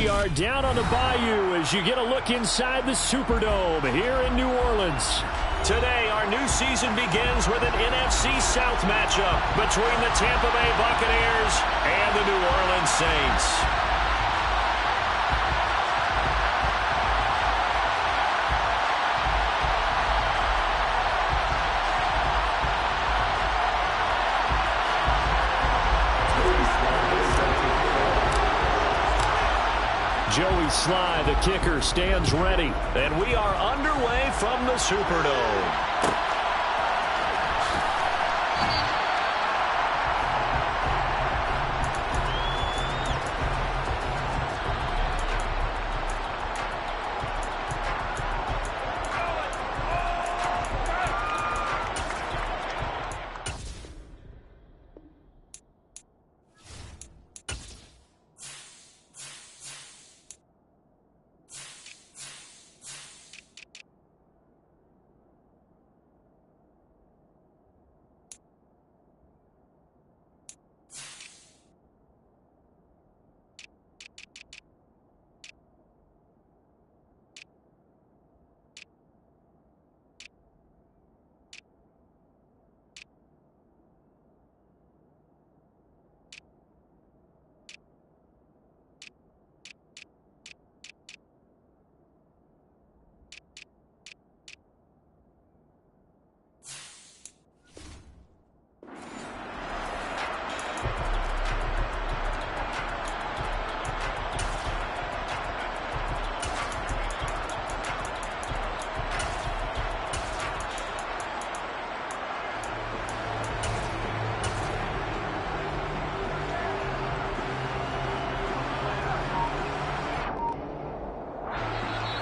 We are down on the Bayou as you get a look inside the Superdome here in New Orleans. Today, our new season begins with an NFC South matchup between the Tampa Bay Buccaneers and the New Orleans Saints. Joey Sly, the kicker, stands ready. And we are underway from the Superdome.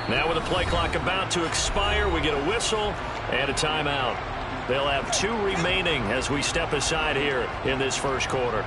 Now with the play clock about to expire, we get a whistle and a timeout. They'll have 2 remaining as we step aside here in this first quarter.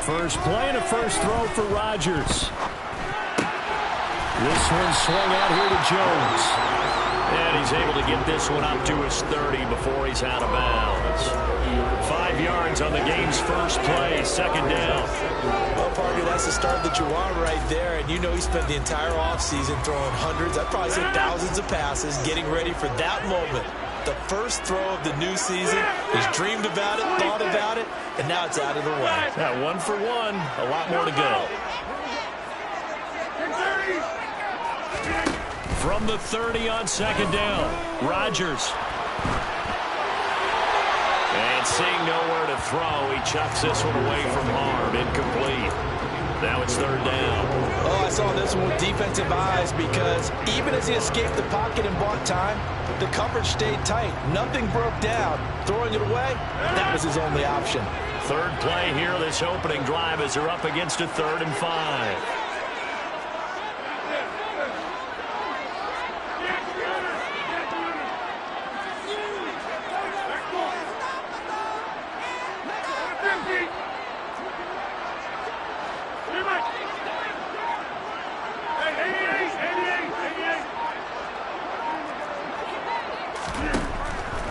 First play and a first throw for Rodgers. This one swung out here to Jones. And he's able to get this one up to his 30 before he's out of bounds. 5 yards on the game's first play, second down. Well, Parker, that's the start that you want right there. And you know he spent the entire offseason throwing hundreds, I'd probably say thousands of passes, getting ready for that moment. The first throw of the new season. He's dreamed about it, thought about it, and now it's out of the way. Yeah, 1 for 1. A lot more to go. From the 30 on second down, Rodgers. And seeing nowhere to throw, he chucks this one away from harm. Incomplete. Now it's third down. Oh, I saw this one with defensive eyes because even as he escaped the pocket and bought time, the coverage stayed tight. Nothing broke down. Throwing it away, that was his only option. Third play here, this opening drive as they're up against a 3rd and 5.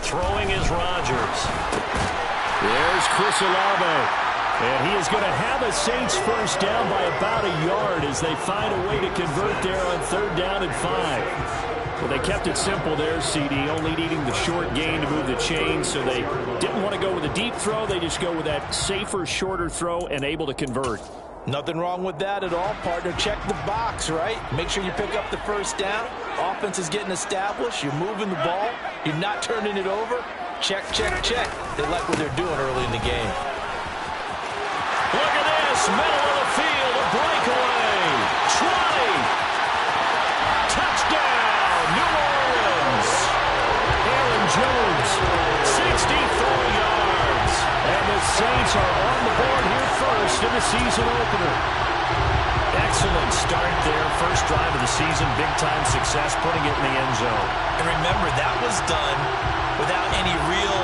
Throwing is Rodgers. There's Chris Olave. And he is going to have a Saints first down by about a yard as they find a way to convert there on 3rd down and 5. Well, they kept it simple there, CD, only needing the short gain to move the chain, so they didn't want to go with a deep throw. They just go with that safer, shorter throw and able to convert. Nothing wrong with that at all, partner. Check the box, right? Make sure you pick up the first down. Offense is getting established. You're moving the ball. You're not turning it over. Check, check, check. They like what they're doing early in the game. Look at this. Middle of the field. A breakaway. 20. Touchdown, New Orleans. Aaron Jones, 64 yards. And the Saints are on the board here first in the season opener. Excellent start there. First drive of the season. Big-time success, putting it in the end zone. And remember, that was done without any real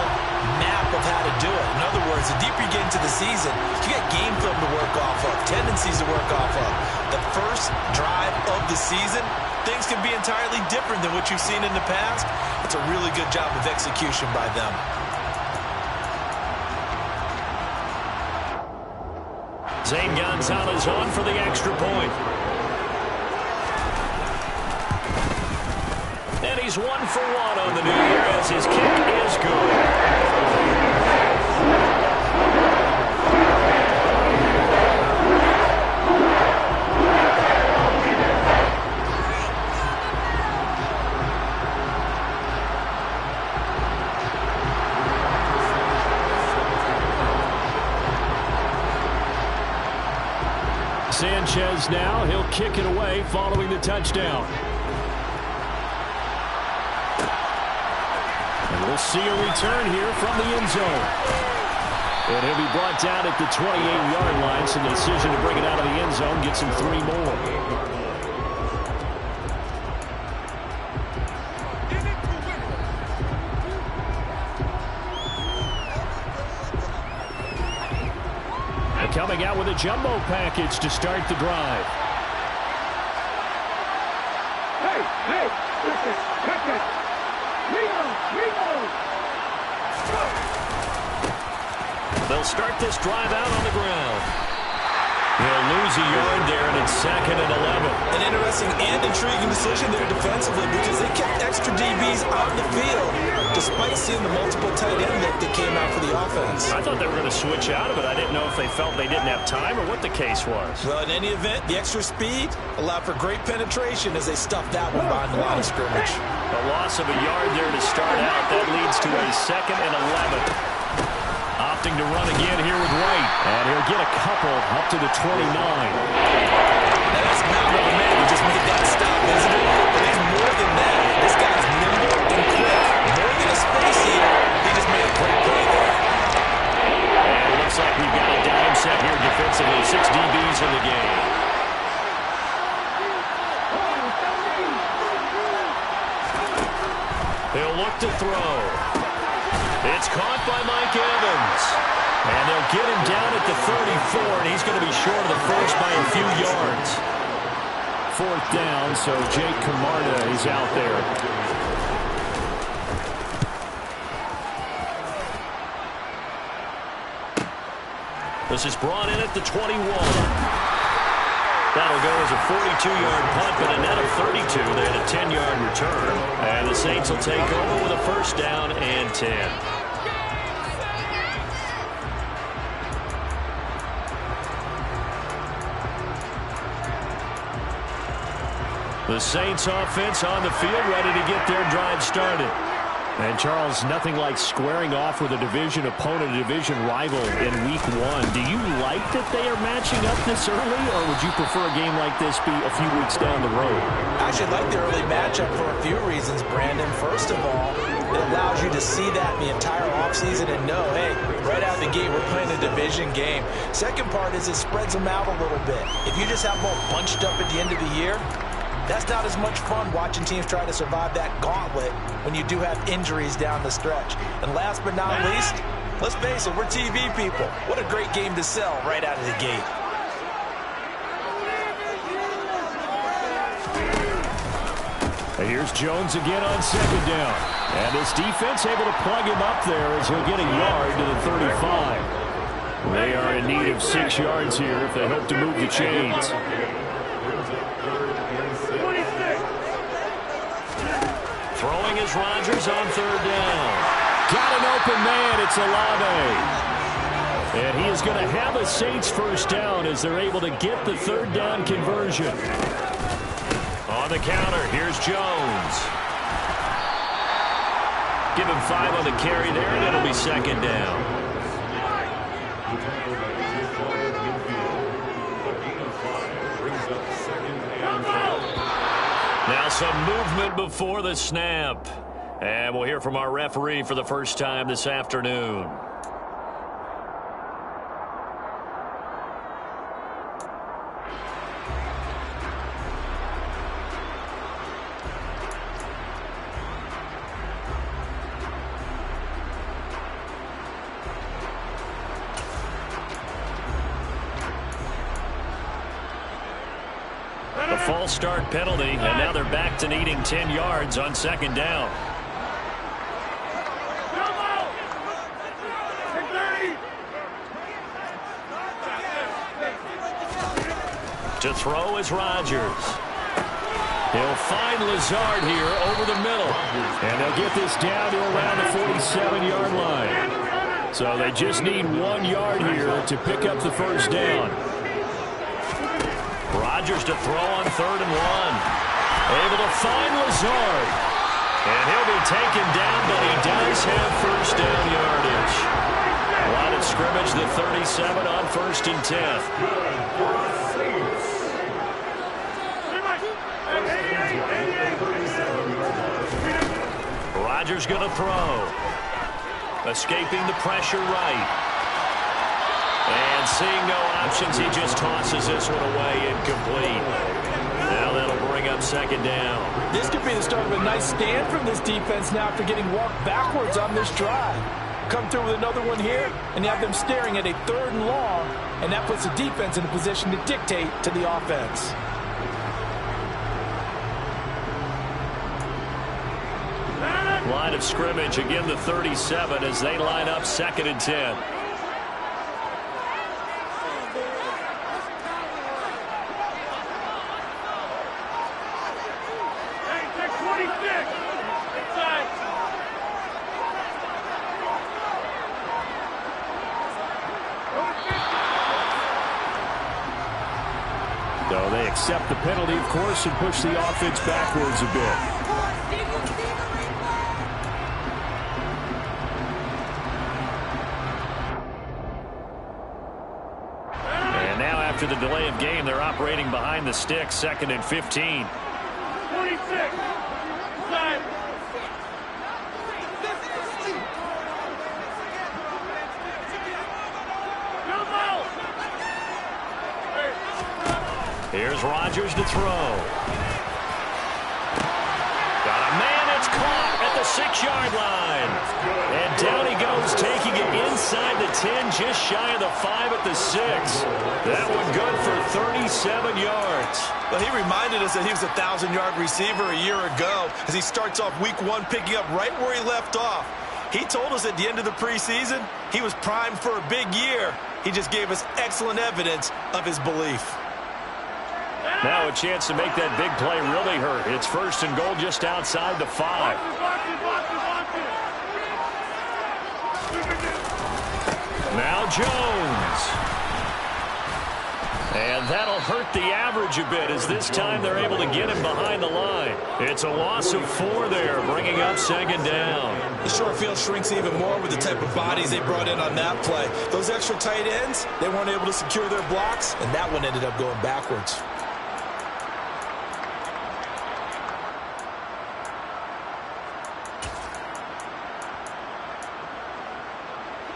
map of how to do it. In other words, the deeper you get into the season, you got game film to work off of, tendencies to work off of. The first drive of the season, things can be entirely different than what you've seen in the past. It's a really good job of execution by them. Zane Gonzalez on for the extra point. And he's 1 for 1 on the new year as his kick is good. Sanchez now, he'll kick it away following the touchdown. And we'll see a return here from the end zone. And he'll be brought down at the 28-yard line, so the decision to bring it out of the end zone gets him 3 more. Coming out with a jumbo package to start the drive. Hey, listen. They'll start this drive out on the ground. He'll lose a yard there, and it's 2nd and 11. An interesting and intriguing decision there defensively because they kept extra DBs on the field despite seeing the multiple tight end look that came out for the offense. I thought they were going to switch out of it. I didn't know if they felt they didn't have time or what the case was. Well, in any event, the extra speed allowed for great penetration as they stuffed that one behind the line of scrimmage. A loss of a yard there to start out. That leads to a 2nd and 11. Opting to run again here with White. And he'll get a couple up to the 29. That's mountain of a man who just made that stop, isn't it? But he's more than that. This guy's nimble and quick. More than a space eater. He just made a great play there. And it looks like we've got a dime set here defensively. 6 DBs in the game. He'll look to throw. It's caught by Mike Evans. And they'll get him down at the 34, and he's going to be short of the first by a few yards. 4th down, so Jake Camarda is out there. This is brought in at the 21. That'll go as a 42-yard punt, but a net of 32. They had a 10-yard return. And the Saints will take over with a 1st down and 10. The Saints offense on the field, ready to get their drive started. And, Charles, nothing like squaring off with a division opponent, a division rival in Week 1. Do you like that they are matching up this early, or would you prefer a game like this be a few weeks down the road? I actually like the early matchup for a few reasons, Brandon. First of all, it allows you to see that in the entire offseason and know, hey, right out of the gate, we're playing a division game. Second part is it spreads them out a little bit. If you just have them all bunched up at the end of the year, that's not as much fun watching teams try to survive that gauntlet when you do have injuries down the stretch. And last but not least, let's face it, we're TV people. What a great game to sell right out of the gate. And here's Jones again on 2nd down. And this defense able to plug him up there as he'll get a yard to the 35. They are in need of 6 yards here if they hope to move the chains. Throwing is Rodgers on 3rd down. Got an open man. It's Olave. And he is going to have a Saints 1st down as they're able to get the 3rd down conversion. On the counter, here's Jones. Give him 5 on the carry there, and it'll be 2nd down. Now some movement before the snap. And we'll hear from our referee for the first time this afternoon. A false start penalty, and now they're back to needing 10 yards on second down. To throw is Rodgers. He'll find Lazard here over the middle. And they'll get this down to around the 47-yard line. So they just need 1 yard here to pick up the first down. Rodgers to throw on 3rd and 1. Able to find Lazard. And he'll be taken down, but he does have first down yardage. Line of scrimmage, the 37 on 1st and 10. Rodgers going to throw. Escaping the pressure right. And seeing no options, he just tosses this one away incomplete. Now that'll bring up second down. This could be the start of a nice stand from this defense now after getting walked backwards on this drive. Come through with another one here, and you have them staring at a 3rd and long, and that puts the defense in a position to dictate to the offense. Line of scrimmage, again the 37 as they line up 2nd and 10. So they accept the penalty, of course, and push the offense backwards a bit. After the delay of game, they're operating behind the sticks, 2nd and 15. 26. Side. Here's Rodgers to throw. Got a man, it's caught at the 6-yard line. And down he goes, taking it inside the 10, just shy of the 5 at the 6. That one good for 37 yards. Well, he reminded us that he was a 1,000-yard receiver a year ago as he starts off week 1 picking up right where he left off. He told us at the end of the preseason he was primed for a big year. He just gave us excellent evidence of his belief. Now a chance to make that big play really hurt. It's 1st and goal just outside the 5. Now Jones. And that'll hurt the average a bit as this time they're able to get him behind the line. It's a loss of 4 there, bringing up 2nd down. The short field shrinks even more with the type of bodies they brought in on that play. Those extra tight ends, they weren't able to secure their blocks, and that one ended up going backwards.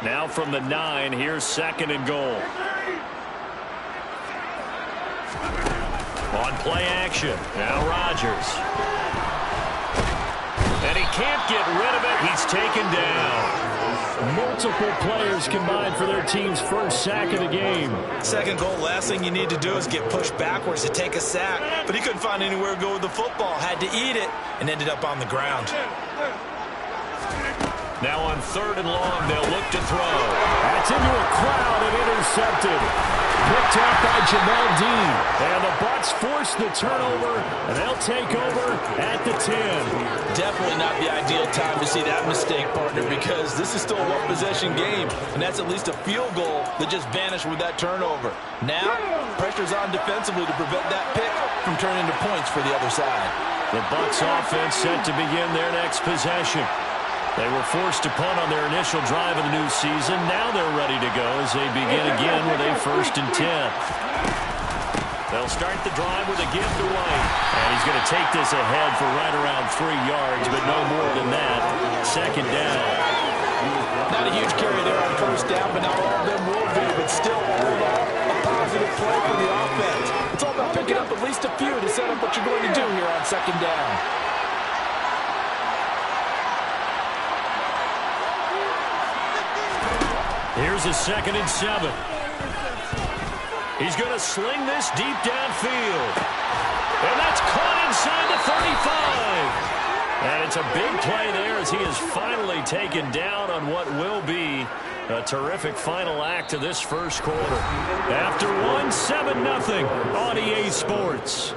Now from the 9, here's 2nd and goal. On play action, now Rodgers. And he can't get rid of it. He's taken down. Multiple players combined for their team's first sack of the game. 2nd goal, last thing you need to do is get pushed backwards to take a sack. But he couldn't find anywhere to go with the football. Had to eat it and ended up on the ground. Now on 3rd and long, they'll look to throw. That's into a crowd and intercepted. Picked up by Jamel Dean. And the Bucs force the turnover, and they'll take over at the 10. Definitely not the ideal time to see that mistake, partner, because this is still a one-possession game, and that's at least a field goal that just vanished with that turnover. Now, pressure's on defensively to prevent that pick from turning into points for the other side. The Bucs offense set to begin their next possession. They were forced to punt on their initial drive of the new season. Now they're ready to go as they begin again with a 1st and 10. They'll start the drive with a give to White. And he's going to take this ahead for right around 3 yards, but no more than that. 2nd down. Not a huge carry there on 1st down, but not all of them will be. But still, all in all, a positive play for the offense. It's all about picking up at least a few to set up what you're going to do here on 2nd down. Here's a 2nd and 7. He's going to sling this deep downfield. And that's caught inside the 35. And it's a big play there as he is finally taken down on what will be a terrific final act to this first quarter. After one, 7-0 on EA Sports.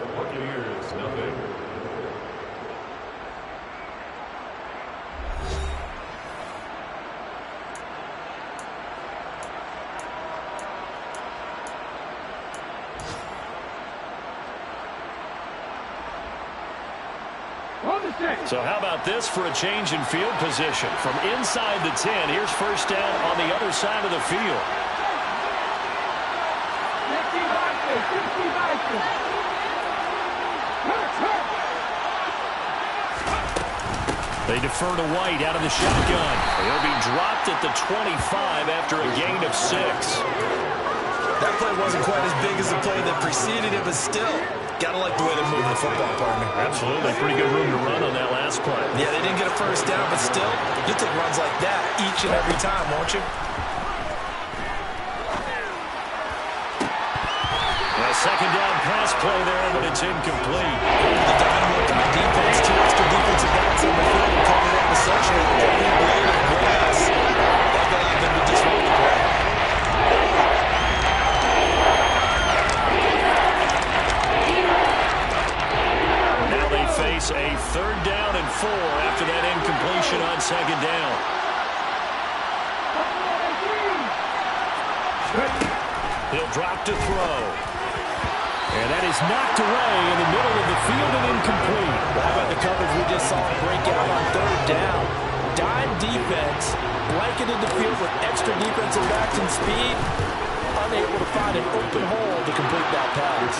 So how about this for a change in field position? From inside the 10, here's first down on the other side of the field. They defer to White out of the shotgun. He'll be dropped at the 25 after a gain of 6. That play wasn't quite as big as the play that preceded it, but still, got to like the way they're moving the football, partner. Absolutely. Pretty good room to run on that last play. Yeah, they didn't get a first down, but still, you take runs like that each and every time, won't you? A second down pass play there, but it's incomplete. The dynamo on defense, 2 extra defensive backs on the field and covered up essentially every blade of grass. That allowed them to disrupt the play. Now they face a 3rd down and 4 after that incompletion on second down. He'll drop to throw. And that is knocked away in the middle of the field and incomplete. Well, how about the coverage we just saw break out on 3rd down? Dime defense, blanketed the field with extra defensive backs and speed, unable to find an open hole to complete that pass.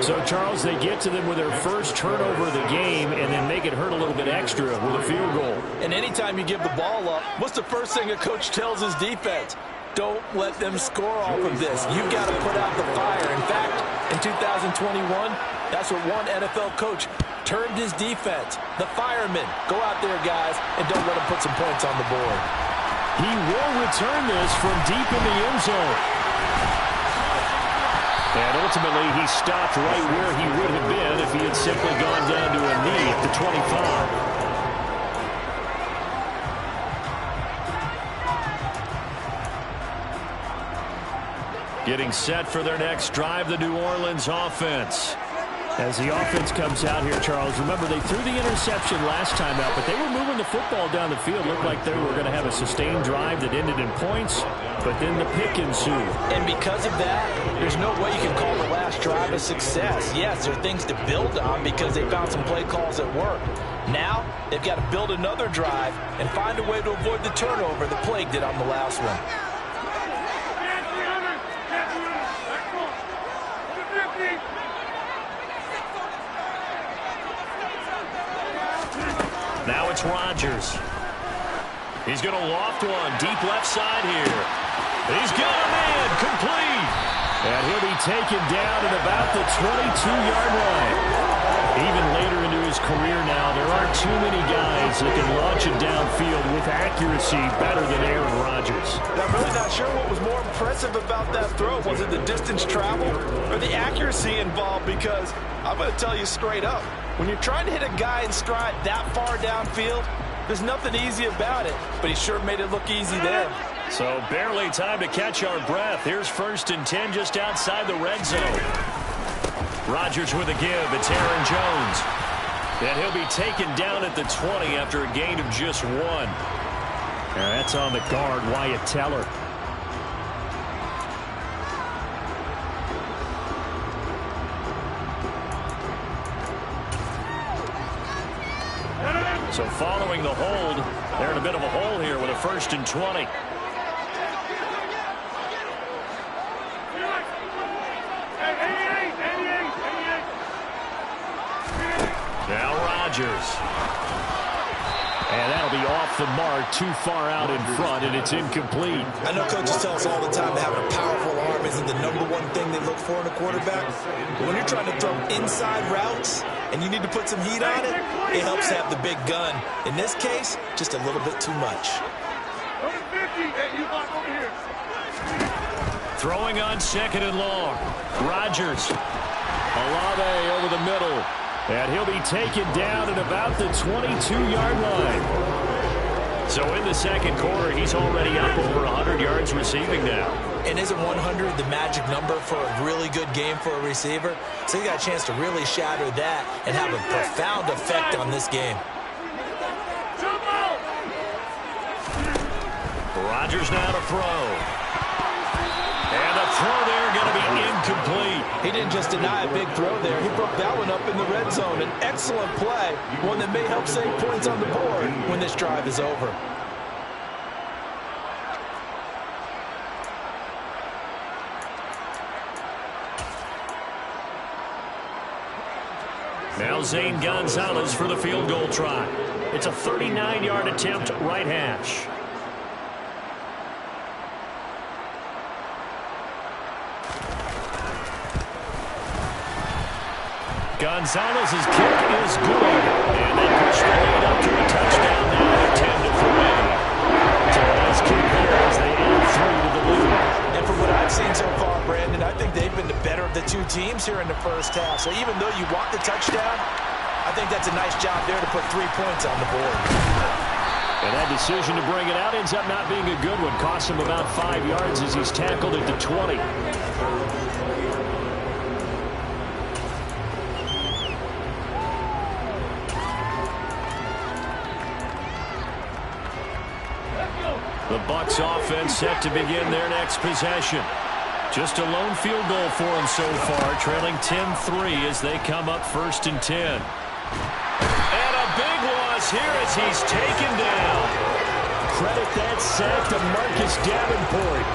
So, Charles, they get to them with their first turnover of the game and then make it hurt a little bit extra with a field goal. And anytime you give the ball up, what's the first thing a coach tells his defense? Don't let them score off of this. You've got to put out the fire. In fact, in 2021, that's what one NFL coach termed his defense. The firemen. Go out there, guys, and don't let them put some points on the board. He will return this from deep in the end zone. And ultimately, he stopped right where he would have been if he had simply gone down to a knee at the 25. Getting set for their next drive, the New Orleans offense. As the offense comes out here, Charles, remember they threw the interception last time out, but they were moving the football down the field. Looked like they were going to have a sustained drive that ended in points, but then the pick ensued. And because of that, there's no way you can call the last drive a success. Yes, there are things to build on because they found some play calls that work. Now, they've got to build another drive and find a way to avoid the turnover that plagued it on the last one. Now it's Rodgers. He's going to loft one deep left side here. He's got a man complete. And he'll be taken down at about the 22-yard line. Even later into his career now, there aren't too many guys that can launch it downfield with accuracy better than Aaron Rodgers. I'm really not sure what was more impressive about that throw. Was it the distance traveled or the accuracy involved? Because I'm going to tell you straight up, when you're trying to hit a guy in stride that far downfield, there's nothing easy about it, but he sure made it look easy there. So barely time to catch our breath. Here's 1st and 10 just outside the red zone. Rodgers with a give. It's Aaron Jones. And he'll be taken down at the 20 after a gain of just 1. And that's on the guard, Wyatt Teller. So following the hold, they're in a bit of a hole here with a 1st and 20. Now Rodgers. And that'll be off the mark, too far out in front, and it's incomplete. I know coaches tell us all the time that having a powerful arm isn't the #1 thing they look for in a quarterback. But when you're trying to throw inside routes and you need to put some heat on it, it helps to have the big gun. In this case, just a little bit too much. Throwing on 2nd and long. Rodgers. Olave over the middle. And he'll be taken down at about the 22-yard line. So in the second quarter, he's already up over 100 yards receiving now. And isn't 100 the magic number for a really good game for a receiver? So he got a chance to really shatter that and have a profound effect on this game. Rodgers now to throw. And the throw there going to be incomplete. He didn't just deny a big throw there. He broke that one up in the red zone. An excellent play, one that may help save points on the board when this drive is over. Now Zane Gonzalez for the field goal try. It's a 39-yard attempt, right hash. Gonzalez's kick is good. And they push the lead up to a touchdown now, 10-3. So a nice kick there as they add 3 to the lead. And from what I've seen so far, Brandon, I think they've been the better of the two teams here in the first half. So even though you want the touchdown, I think that's a nice job there to put 3 points on the board. And that decision to bring it out ends up not being a good one. Costs him about 5 yards as he's tackled at the 20. The Bucs offense set to begin their next possession. Just a lone field goal for them so far, trailing 10-3 as they come up 1st and 10. And a big loss here as he's taken down. Credit that sack to Marcus Davenport.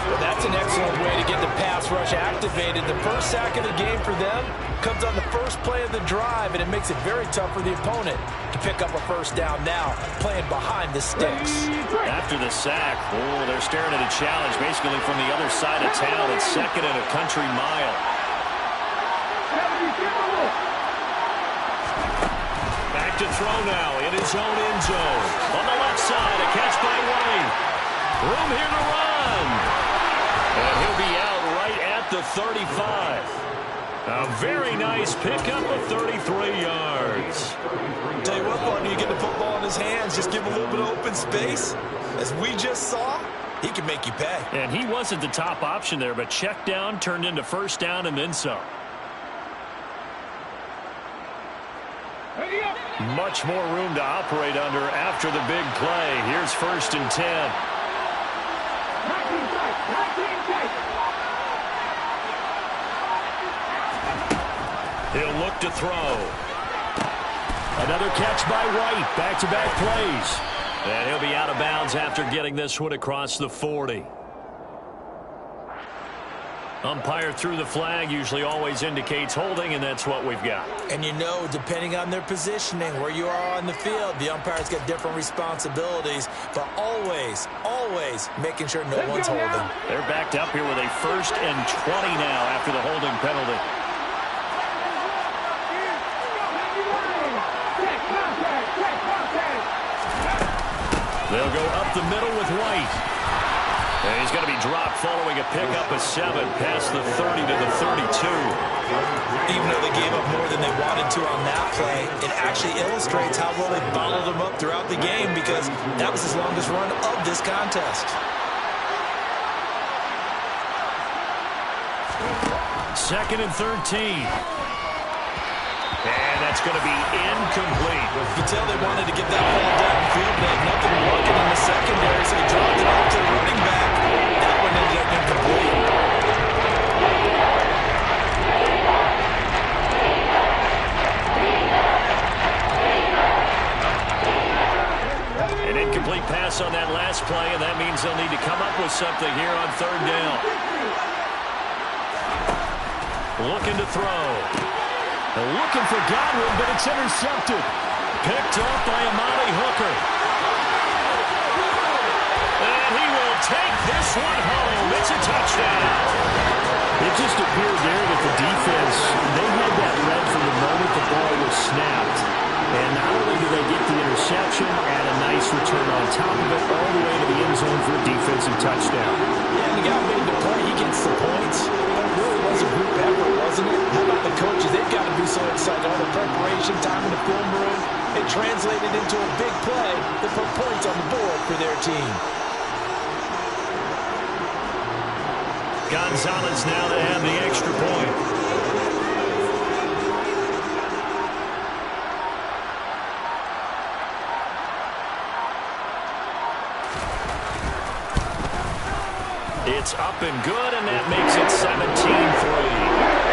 Well, that's an excellent way to get the pass rush activated. The first sack of the game for them comes on the first play of the drive, and it makes it very tough for the opponent to pick up a first down now, playing behind the sticks. After the sack, they're staring at a challenge basically from the other side of town. It's 2nd and a country mile. Back to throw now in his own end zone. On the left side, a catch by White. Room here to run. And he'll be out right at the 35. A very nice pickup of 33 yards. Tell you what, partner, you get the football in his hands, just give him a little bit of open space. As we just saw, he can make you pay. And he wasn't the top option there, but check down turned into first down and then some. Much more room to operate under after the big play. Here's 1st and 10. He'll look to throw. Another catch by White. Back-to-back plays. And he'll be out of bounds after getting this one across the 40. Umpire threw the flag, usually always indicates holding, and that's what we've got. And you know, depending on their positioning, where you are on the field, the umpire's got different responsibilities, but always, always making sure no one's holding. They're backed up here with a 1st and 20 now after the holding penalty. They'll go up the middle with White. And he's going to be dropped following a pickup of 7 past the 30 to the 32. Even though they gave up more than they wanted to on that play, it actually illustrates how well they bottled them up throughout the game because that was his longest run of this contest. 2nd and 13. And that's going to be incomplete. You could tell they wanted to get that ball downfield. They had nothing working in the secondary, so he dropped it off to the running back. That one ended up incomplete. An incomplete pass on that last play, and that means they'll need to come up with something here on 3rd down. Looking to throw. Looking for Godwin, but it's intercepted. Picked off by Amani Hooker. And he will take this one home. It's a touchdown. It just appeared there that the defense, they had that read from the moment the ball was snapped. And not only did they get the interception and a nice return on top of it, all the way to the end zone for a defensive touchdown. Yeah, and the guy made the play. He gets the points. But it really was a group effort, wasn't it? How about the it translated into a big play that put points on the board for their team. Gonzalez now to have the extra point. It's up and good, and that makes it 17-3.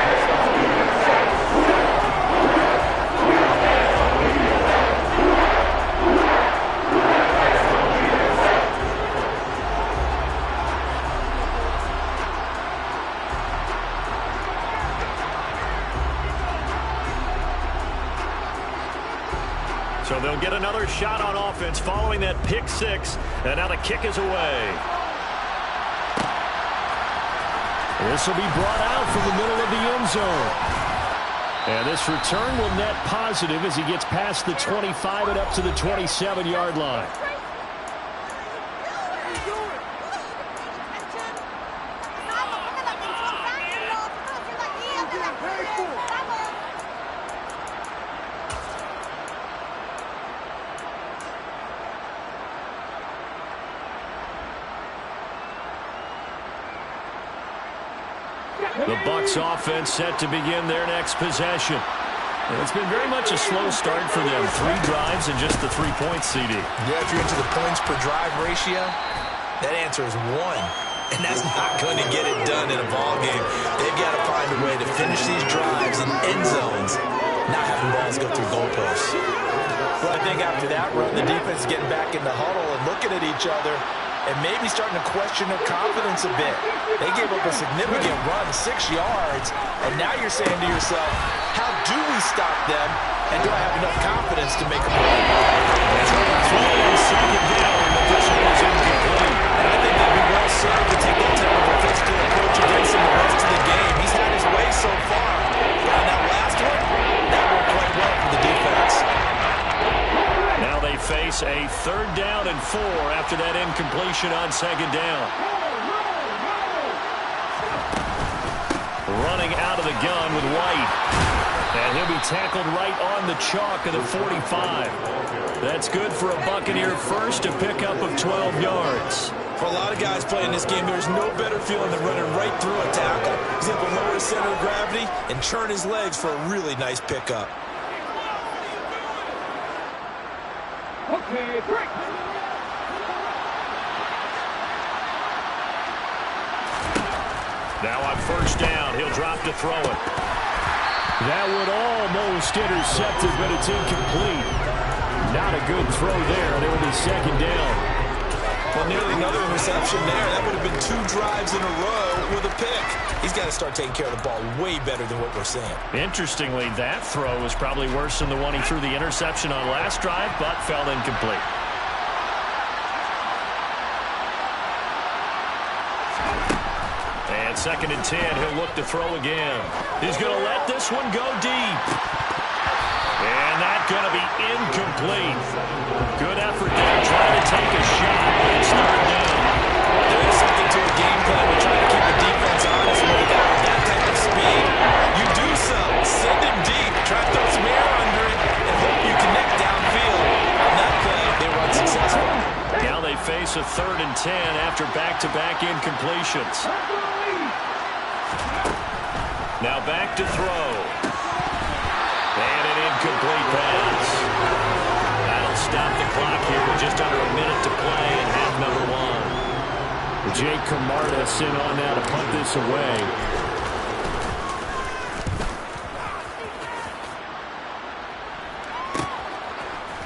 So they'll get another shot on offense following that pick six, and now the kick is away. This will be brought out from the middle of the end zone. And this return will net positive as he gets past the 25 and up to the 27-yard line. The Bucs offense set to begin their next possession. And it's been very much a slow start for them. 3 drives and just the 3 points, CD. Yeah, if you're into the points per drive ratio, that answer is 1. And that's not going to get it done in a ball game. They've got to find a way to finish these drives in end zones, not having balls go through goalposts. Well, I think after that run, the defense is getting back in the huddle and looking at each other and maybe starting to question their confidence a bit. They gave up a significant run, 6 yards, and now you're saying to yourself, how do we stop them, and do I have enough confidence to make a play? Second down, but this one is incomplete. And I think they'd be well served to take that type of a physical approach against him the rest of the game. He's had his way so far, but on that last one, that worked quite well for the defense. Now they face a 3rd down and 4 after that incompletion on 2nd down. Running out of the gun with White. And he'll be tackled right on the chalk of the 45. That's good for a Buccaneer first, a pickup of 12 yards. For a lot of guys playing this game, there's no better feeling than running right through a tackle. He's able to lower his center of gravity and churn his legs for a really nice pickup. Okay, break. Now on 1st down, he'll drop to throw it. That would almost intercept it, but it's incomplete. Not a good throw there. There will be 2nd down. Well, nearly another interception there. That would have been 2 drives in a row with a pick. He's got to start taking care of the ball way better than what we're seeing. Interestingly, that throw was probably worse than the one he threw the interception on last drive, but fell incomplete. And 2nd and 10, he'll look to throw again. He's going to let this one go deep. And that's going to be incomplete. Good effort there, trying to take a shot, but it's 3rd down. There is something to a game plan. We're trying to keep the defense honest with that type of speed. You do so. Send him deep. Try to throw some air under it and hope you connect downfield. On that play, they were unsuccessful. Now they face a 3rd and 10 after back-to-back incompletions. Now back to throw. And an incomplete pass. That'll stop the clock here with just under a minute to play in half number 1. Jake Camarda sent on now to punt this away.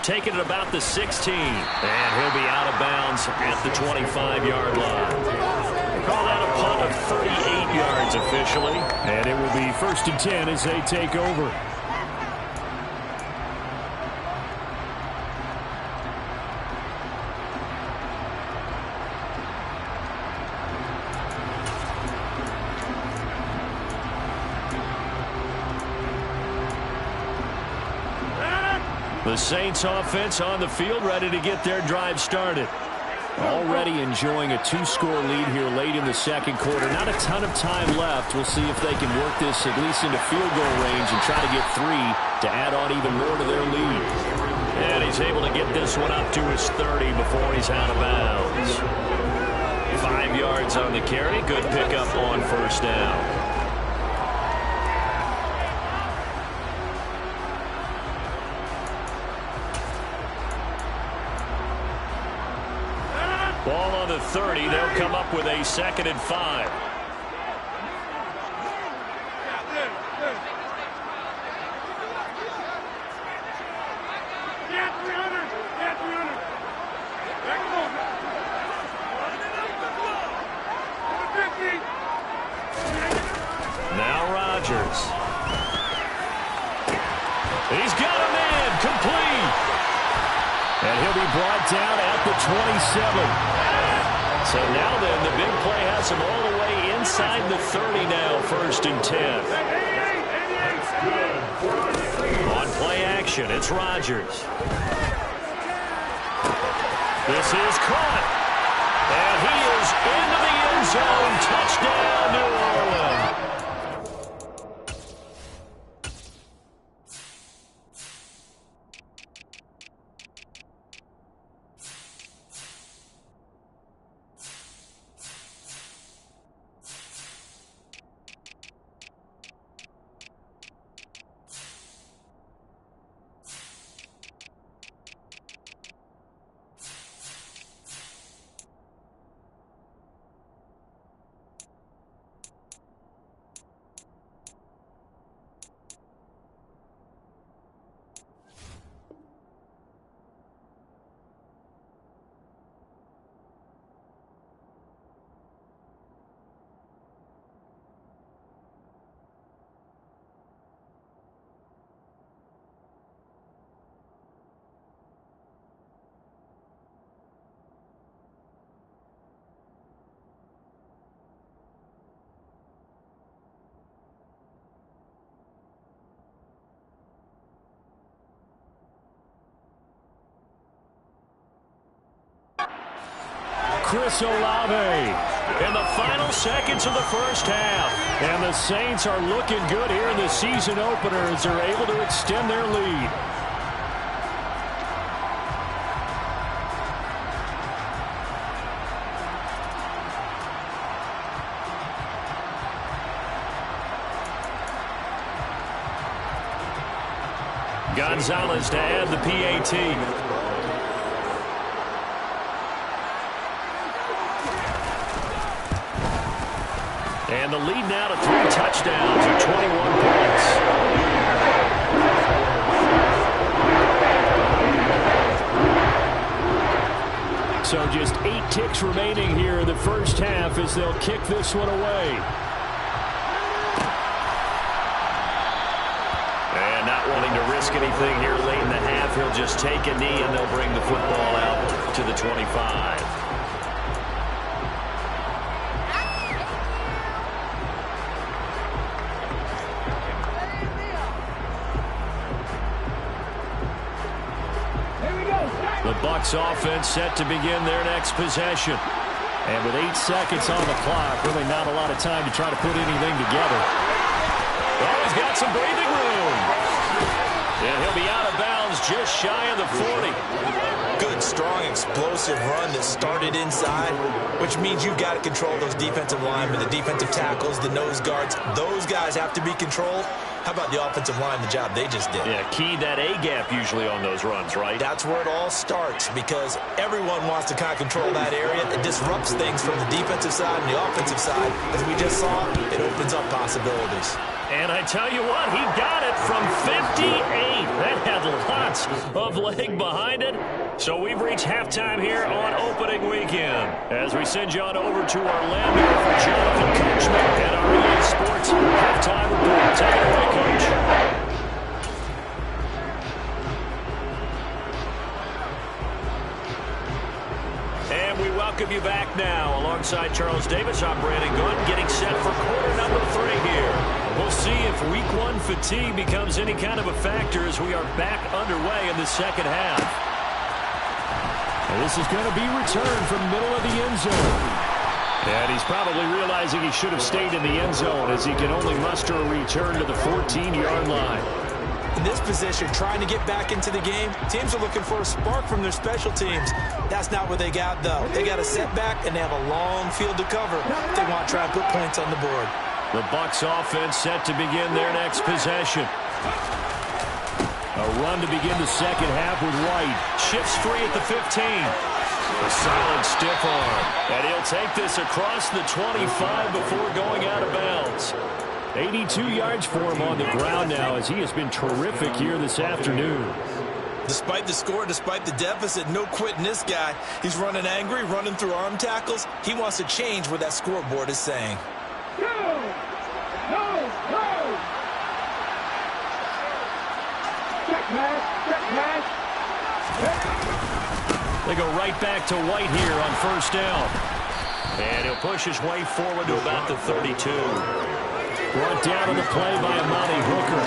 Taking it about the 16. And he'll be out of bounds at the 25-yard line. Call that a punt of 38 yards officially. And it will be 1st and 10 as they take over. The Saints offense on the field ready to get their drive started. Already enjoying a 2-score lead here late in the 2nd quarter. Not a ton of time left. We'll see if they can work this at least into field goal range and try to get 3 to add on even more to their lead. And he's able to get this one up to his 30 before he's out of bounds. 5 yards on the carry. Good pickup on first down. Ball on the 30. They'll come up with a 2nd and 5. Now Rodgers. He's got a man complete. And he'll be brought down at the 27. So now then, the big play has him all the way inside the 30 now, 1st and 10. On play action, it's Rodgers. This is caught. And he is into the end zone. Touchdown, New Orleans. Chris Olave in the final seconds of the first half. And the Saints are looking good here in the season opener as they're able to extend their lead. Gonzalez to add the PAT. And the lead now to 3 touchdowns or 21 points. So just 8 ticks remaining here in the first half as they'll kick this one away. And not wanting to risk anything here late in the half, he'll just take a knee and they'll bring the football out to the 25. The Bucs offense set to begin their next possession. And with 8 seconds on the clock, really not a lot of time to try to put anything together. Well, he's got some breathing room. And he'll be out of bounds just shy of the 40. Good, strong, explosive run that started inside, which means you've got to control those defensive linemen, the defensive tackles, the nose guards. Those guys have to be controlled. How about the offensive line, the job they just did? Yeah, key that A-gap usually on those runs, right? That's where it all starts because everyone wants to kind of control that area. It disrupts things from the defensive side and the offensive side. As we just saw, it opens up possibilities. And I tell you what, he got it from 58. That had lots of leg behind it. So we've reached halftime here on opening weekend. As we send you on over to Orlando for Jonathan Coachman and our EA Sports halftime report. Take it away, Coach. And we welcome you back now. Alongside Charles Davis, I'm Brandon Gunn, getting set for quarter number 3 here. We'll see if week 1 fatigue becomes any kind of a factor as we are back underway in the second half. And this is going to be returned from middle of the end zone. And he's probably realizing he should have stayed in the end zone as he can only muster a return to the 14-yard line. In this position, trying to get back into the game, teams are looking for a spark from their special teams. That's not what they got, though. They got a setback, and they have a long field to cover if they want to try and put points on the board. The Bucs offense set to begin their next possession. A run to begin the second half with White. Shifts free at the 15. A solid stiff arm. And he'll take this across the 25 before going out of bounds. 82 yards for him on the ground now as he has been terrific here this afternoon. Despite the score, despite the deficit, no quitting this guy. He's running angry, running through arm tackles. He wants to change what that scoreboard is saying. They go right back to White here on first down. And he'll push his way forward to about the 32. Brought down on the play by Amani Hooker.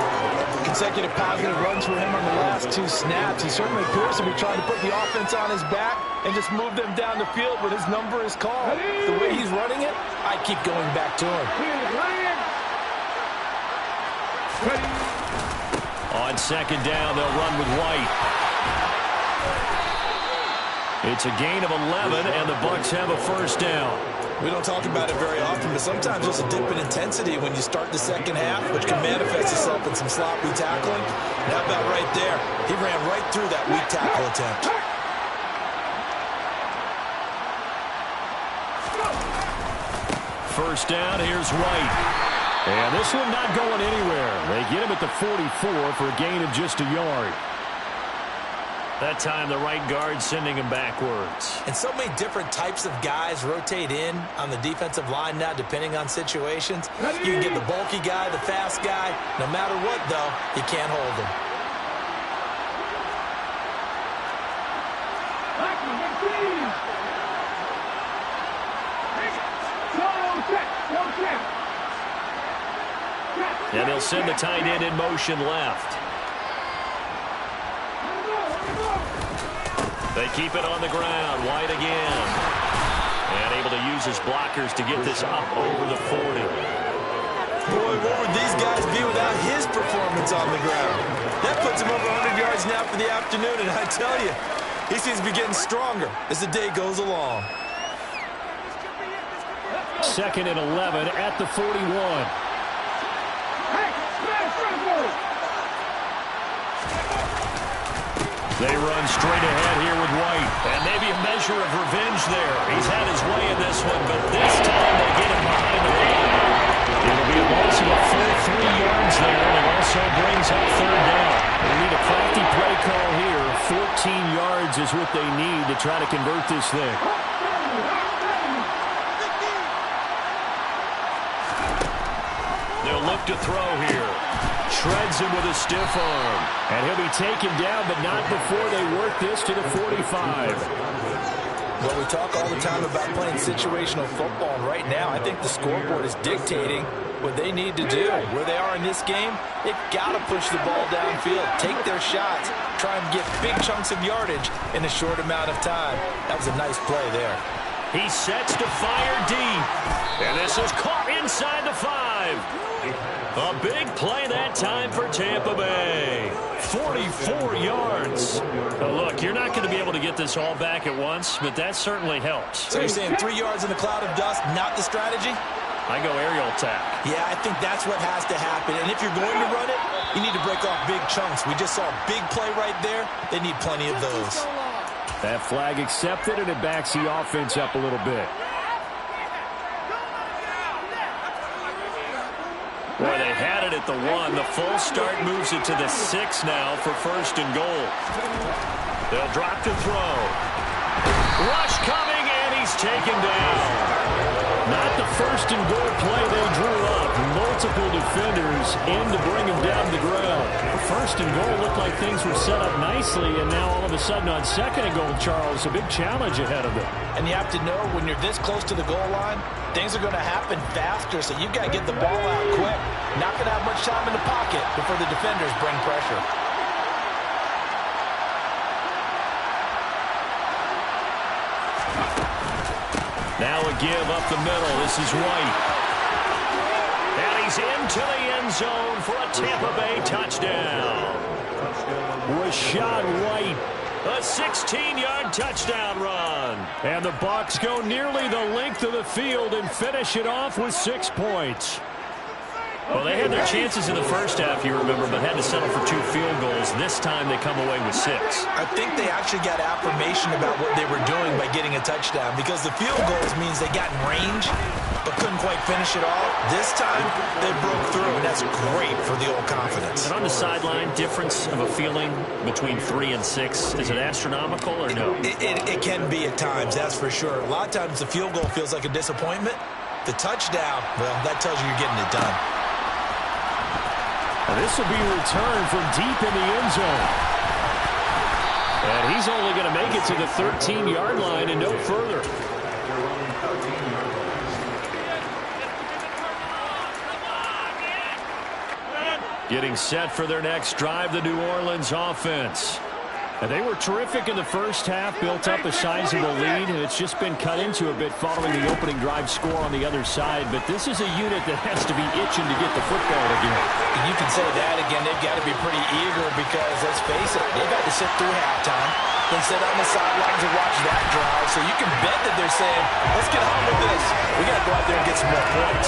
Consecutive positive runs for him on the last 2 snaps. He certainly appears to be trying to put the offense on his back and just move them down the field when his number is called. The way he's running it, I keep going back to him. On second down, they'll run with White. It's a gain of 11, and the Bucs have a first down. We don't talk about it very often, but sometimes there's a dip in intensity when you start the second half, which can manifest itself in some sloppy tackling. And how about right there? He ran right through that weak tackle attempt. First down, here's White. And this one not going anywhere. They get him at the 44 for a gain of just a yard. That time, the right guard sending him backwards. And so many different types of guys rotate in on the defensive line now, depending on situations. You can get the bulky guy, the fast guy. No matter what, though, you can't hold him. And they'll send the tight end in motion left. They keep it on the ground. White again. And able to use his blockers to get this up over the 40. Boy, what would these guys be without his performance on the ground? That puts him over 100 yards now for the afternoon, and I tell you, he seems to be getting stronger as the day goes along. Second and 11 at the 41. They run straight ahead here with White. And maybe a measure of revenge there. He's had his way in this one, but this time they get him behind the line. It'll be a loss of a full 3 yards there, and it also brings up third down. They need a crafty play call here. 14 yards is what they need to try to convert this thing. They'll look to throw here. Shreds him with a stiff arm. And he'll be taken down, but not before they work this to the 45. Well, we talk all the time about playing situational football. And right now, I think the scoreboard is dictating what they need to do. Where they are in this game, they've got to push the ball downfield, take their shots, try and get big chunks of yardage in a short amount of time. That was a nice play there. He sets to fire deep. And this is caught inside the 5. A big play that time for Tampa Bay. 44 yards. Now look, you're not going to be able to get this all back at once, but that certainly helps. So you're saying 3 yards in a cloud of dust, not the strategy? I go aerial attack. Yeah, I think that's what has to happen. And if you're going to run it, you need to break off big chunks. We just saw a big play right there. They need plenty of those. That flag accepted, and it backs the offense up a little bit. Boy, they had it at the 1. The full start moves it to the 6 now for first and goal. They'll drop to throw. Rush coming, and he's taken down. Not the first and goal play they drew up. Multiple defenders in to bring him down to the ground. First and goal looked like things were set up nicely, and now all of a sudden on second and goal, Charles, a big challenge ahead of them. And you have to know when you're this close to the goal line, things are going to happen faster, so you've got to get the ball out quick. Not going to have much time in the pocket before the defenders bring pressure. Now a give up the middle. This is White. And he's into the end zone for a Tampa Bay touchdown. shot right. A 16-yard touchdown run. And the Bucs go nearly the length of the field and finish it off with 6 points. Well, they had their chances in the first half, you remember, but had to settle for 2 field goals. This time they come away with 6. I think they actually got affirmation about what they were doing by getting a touchdown, because the field goals means they got in range but couldn't quite finish it off. This time they broke through, and that's great for the old confidence. And on the sideline, difference of a feeling between 3 and 6, is it astronomical or no? It can be at times, that's for sure. A lot of times the field goal feels like a disappointment. The touchdown, well, that tells you you're getting it done. And this will be returned from deep in the end zone. And he's only going to make it to the 13-yard line and no further. Getting set for their next drive, the New Orleans offense. And they were terrific in the first half, built up a sizable lead, and it's just been cut into a bit following the opening drive score on the other side. But this is a unit that has to be itching to get the football again. And you can say that again. They've got to be pretty eager because, let's face it, they've had to sit through halftime, then sit on the sidelines and watch that drive. So you can bet that they're saying, let's get on with this. We got to go out there and get some more points.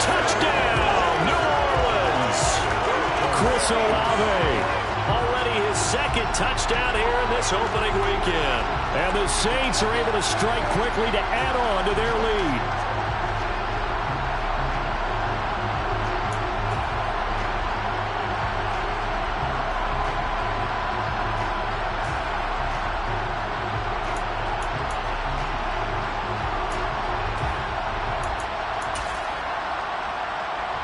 Touchdown, New Orleans! Chris Olave. Already his second touchdown here in this opening weekend. And the Saints are able to strike quickly to add on to their lead.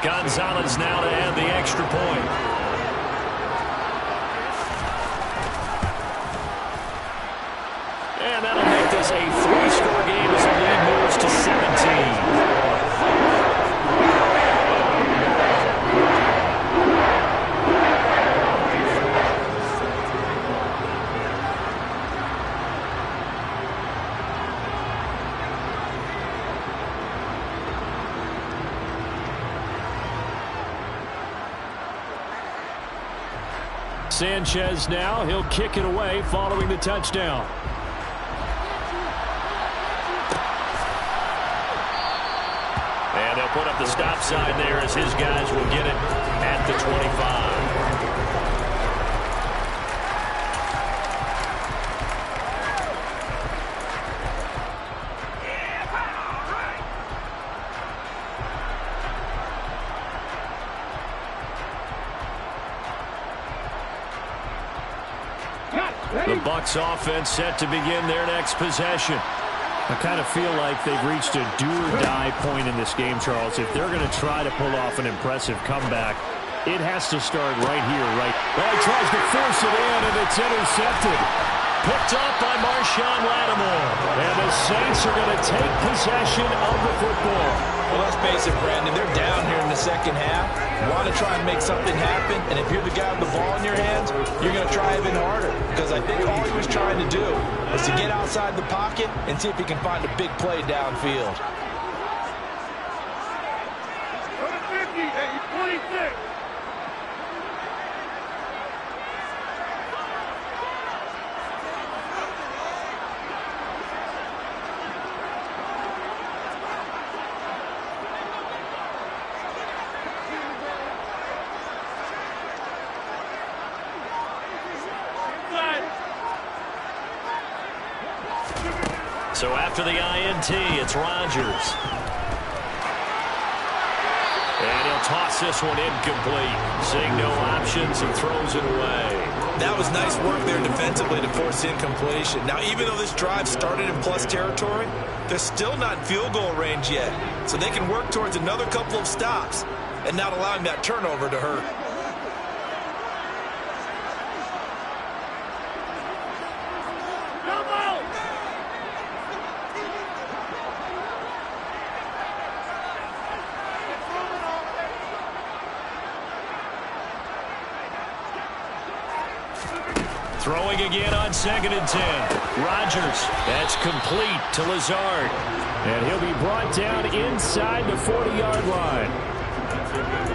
Gonzalez now to add the extra point. And that'll make this a 3-score game as the lead moves to 17. Sanchez now, he'll kick it away following the touchdown. And they'll put up the stop sign there as his guys will get it at the 25. The Bucs offense set to begin their next possession. I kind of feel like they've reached a do-or-die point in this game, Charles. If they're going to try to pull off an impressive comeback, it has to start right here, right? Well, he tries to force it in, and it's intercepted. Picked up by Marshawn Lattimore. And the Saints are going to take possession of the football. Well, let's face it, Brandon, they're down here in the second half. You want to try and make something happen, and if you're the guy with the ball in your hands, you're going to try even harder. Because I think all he was trying to do was to get outside the pocket and see if he can find a big play downfield. 26. So after the INT, it's Rodgers. And he'll toss this one incomplete. Seeing no options and throws it away. That was nice work there defensively to force incompletion. Now, even though this drive started in plus territory, they're still not in field goal range yet. So they can work towards another couple of stops and not allowing that turnover to hurt. Throwing again on 2nd and 10. Rodgers, that's complete to Lazard. And he'll be brought down inside the 40-yard line.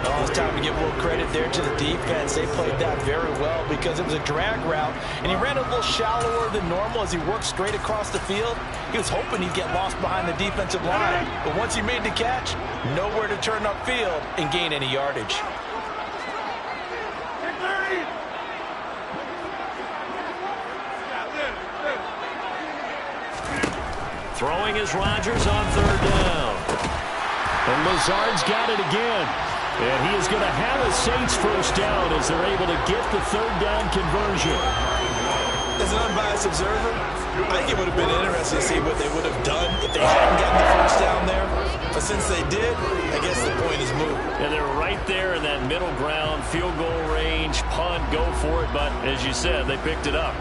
Oh, it's time to give a little credit there to the defense. They played that very well because it was a drag route, and he ran a little shallower than normal as he worked straight across the field. He was hoping he'd get lost behind the defensive line, but once he made the catch, nowhere to turn upfield and gain any yardage. Throwing is Rodgers on third down. And Lazard's got it again. And he is going to have a Saints first down as they're able to get the third down conversion. As an unbiased observer, I think it would have been interesting to see what they would have done if they hadn't gotten the first down there. But since they did, I guess the point is moot. And they're right there in that middle ground, field goal range, punt, go for it. But as you said, they picked it up.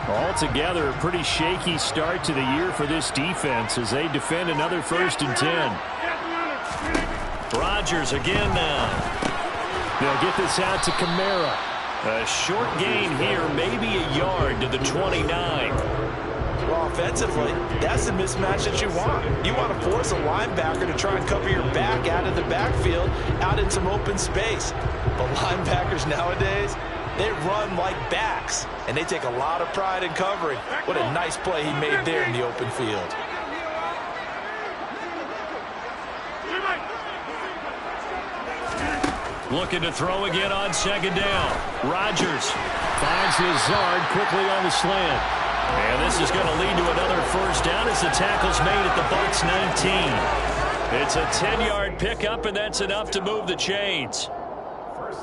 Altogether, a pretty shaky start to the year for this defense as they defend another 1st and 10. Rodgers again now. They'll get this out to Kamara. A short gain here, maybe a yard to the 29. Well, offensively, that's the mismatch that you want. You want to force a linebacker to try and cover your back out of the backfield, out in some open space. But linebackers nowadays, they run like backs, and they take a lot of pride in covering. What a nice play he made there in the open field. Looking to throw again on 2nd down. Rodgers Finds Lazard quickly on the slant. And this is going to lead to another first down as the tackle's made at the Bucs 19. It's a 10-yard pickup, and that's enough to move the chains.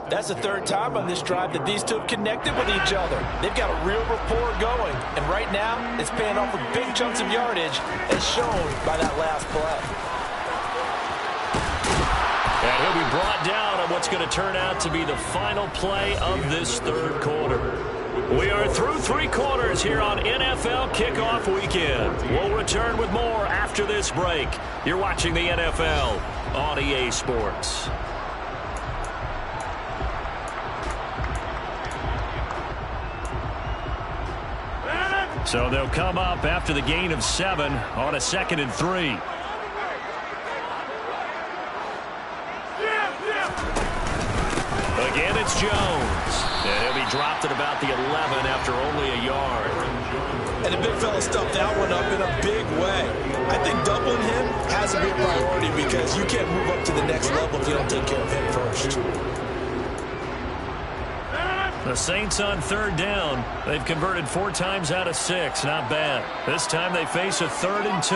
That's the 3rd time on this drive that these two have connected with each other. They've got a real rapport going, and right now it's paying off with big chunks of yardage as shown by that last play. And he'll be brought down on what's going to turn out to be the final play of this 3rd quarter. We are through 3 quarters here on NFL Kickoff Weekend. We'll return with more after this break. You're watching the NFL on EA Sports. So they'll come up after the gain of 7 on a 2nd and 3. Again, it's Jones. And he'll be dropped at about the 11 after only a yard. And the big fella stuffed that one up in a big way. I think doubling him has to be a priority because you can't move up to the next level if you don't take care of him first. The Saints on 3rd down. They've converted 4 times out of 6. Not bad. This time they face a 3rd and 2.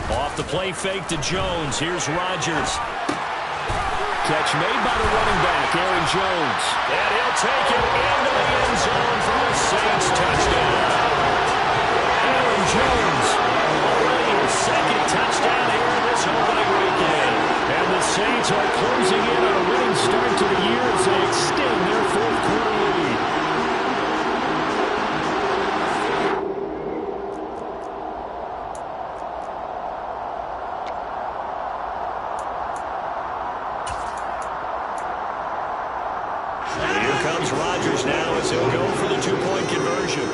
Off the play fake to Jones. Here's Rodgers. Catch made by the running back, Aaron Jones. And he'll take it into the end zone for the Saints touchdown. Aaron Jones already his 2nd touchdown here this opening weekend. And the Saints are closing in on a winning start to the year as they extend their 4th quarter lead. Rodgers now as he'll go for the 2-point conversion.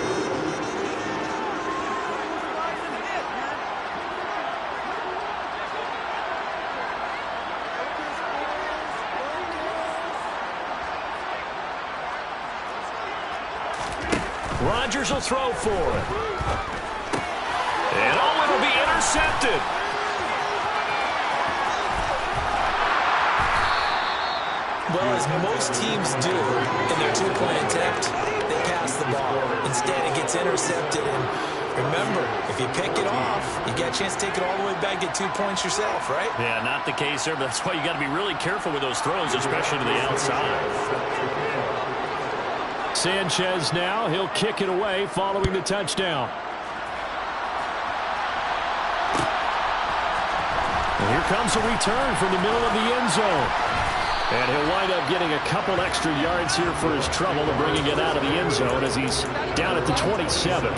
Rodgers will throw for it. And oh, it'll be intercepted. Well, as most teams do in their 2-point attempt, they pass the ball. Instead, it gets intercepted. And remember, if you pick it off, you get a chance to take it all the way back, get 2 points yourself, right? Yeah, not the case there, but that's why you got to be really careful with those throws, especially to the outside. Sanchez now, he'll kick it away following the touchdown. And here comes a return from the middle of the end zone. And he'll wind up getting a couple extra yards here for his trouble and bringing it out of the end zone as he's down at the 27.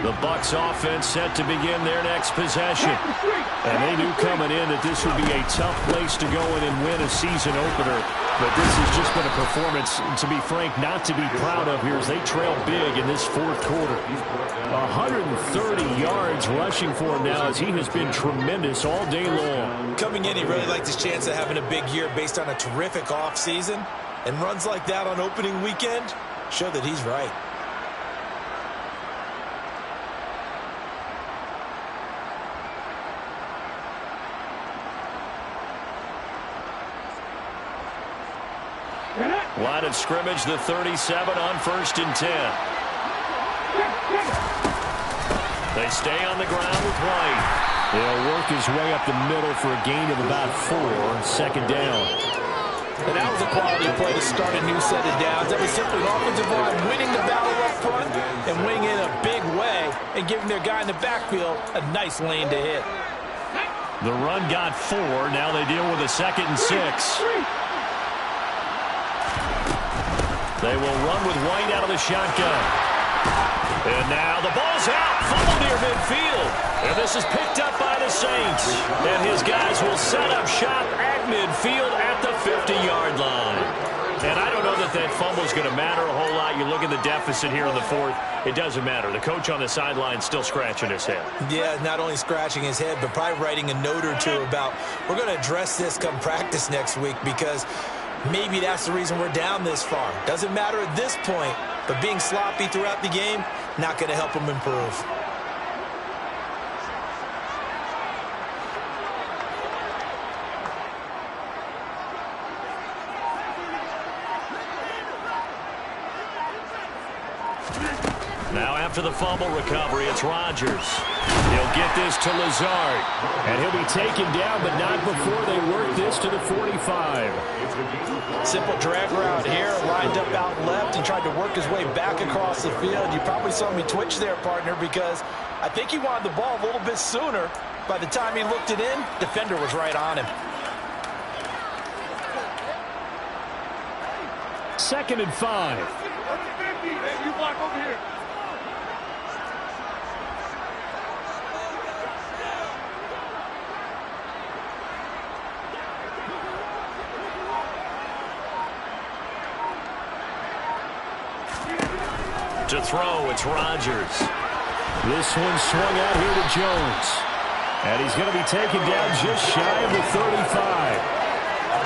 The Bucs offense set to begin their next possession. And they knew coming in that this would be a tough place to go in and win a season opener. But this has just been a performance, to be frank, not to be proud of here as they trail big in this fourth quarter. 130 yards rushing for him now as he has been tremendous all day long. Coming in, he really liked his chance of having a big year based on a terrific offseason. And runs like that on opening weekend show that he's right. Line of scrimmage, the 37 on 1st and 10. They stay on the ground with White. He'll work his way up the middle for a gain of about 4, 2nd down. And that was a quality play to start a new set of downs. That was simply an offensive line winning the battle up front and winning in a big way and giving their guy in the backfield a nice lane to hit. The run got 4. Now they deal with a 2nd and 6. They will run with White out of the shotgun. And now the ball's out. Fumble near midfield. And this is picked up by the Saints. And his guys will set up shop at midfield at the 50-yard line. And I don't know that that fumble is going to matter a whole lot. You look at the deficit here in the 4th. It doesn't matter. The coach on the sideline still scratching his head. Yeah, not only scratching his head, but probably writing a note or two about we're going to address this come practice next week because maybe that's the reason we're down this far. Doesn't matter at this point, but being sloppy throughout the game, not going to help him improve. Now after the fumble recovery, it's Rodgers. He'll get this to Lazard. And he'll be taken down, but not before they work this to the 45. Simple drag route here, lined up out left and tried to work his way back across the field. You probably saw me twitch there, partner, because I think he wanted the ball a little bit sooner. By the time he looked it in, defender was right on him. 2nd and 5. You block over here. To throw, it's Rodgers. This one swung out here to Jones. And he's going to be taken down just shy of the 35.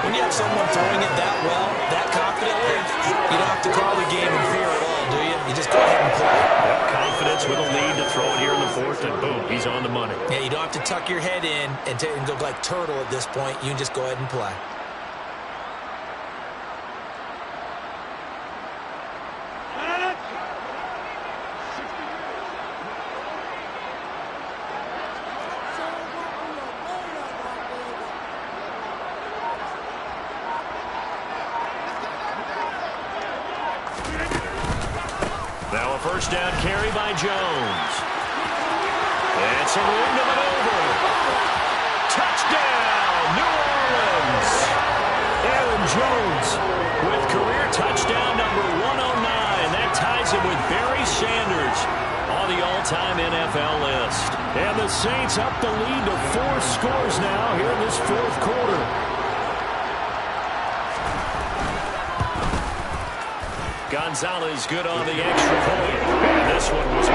When you have someone throwing it that well, that confidently, you don't have to call the game in fear at all, do you? You just go ahead and play. Yep, confidence with a lead to throw it here in the 4th, and boom, he's on the money. Yeah, you don't have to tuck your head in and go like turtle at this point. You can just go ahead and play. Now a 1st down carry by Jones. And some room to maneuver. Touchdown, New Orleans. Aaron Jones with career touchdown number 109. That ties him with Barry Sanders on the all-time NFL list. And the Saints up the lead to 4 scores now here in this 4th quarter. Gonzalez good on the extra point. And this one was